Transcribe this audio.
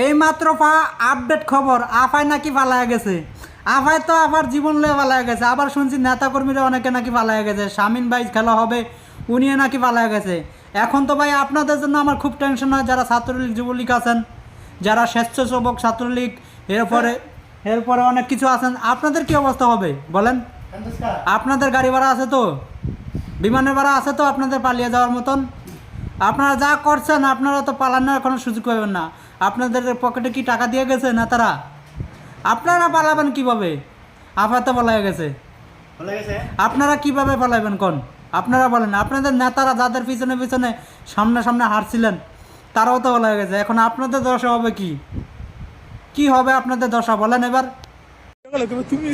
এই মাত্র আপডেট খবর আফায় নাকি পালায়া গেছে। আফায় তো আবার জীবন লয়ে পালায়া গেছে। আবার শুনছি নেতাকর্মীরা অনেকে নাকি পালায়া গেছে। শামিন ভাই খেলা হবে উনিও নাকি পালায়া গেছে। এখন তো ভাই আপনাদের জন্য আমার খুব টেনশন হয়, যারা ছাত্রলীগ যুবলীগ আছেন, যারা স্বেচ্ছাসেবক ছাত্রলীগ, এরপরে এরপরে অনেক কিছু আছেন, আপনাদের কি অবস্থা হবে বলেন? আপনাদের গাড়ি ভাড়া আছে তো, বিমানের ভাড়া আছে তো আপনাদের পালিয়ে যাওয়ার মতন? আপনারা যা করছেন আপনারা তো পালানোর কোনো সুযোগ পাবেন না। আপনাদের পকেটে কি টাকা দিয়ে গেছে না তারা? আপনারা পালাবেন কিভাবে? আপাতত পালায় গেছে, আপনারা কিভাবে পালাবেন কোন? আপনারা বলেন। আপনাদের নেতারা যাদের পিছনে পিছনে সামনে সামনে হারছিলেন তারাও তো পালায় গেছে। এখন আপনাদের দশা হবে কি? কি হবে আপনাদের দশা বলেন এবার? তুমি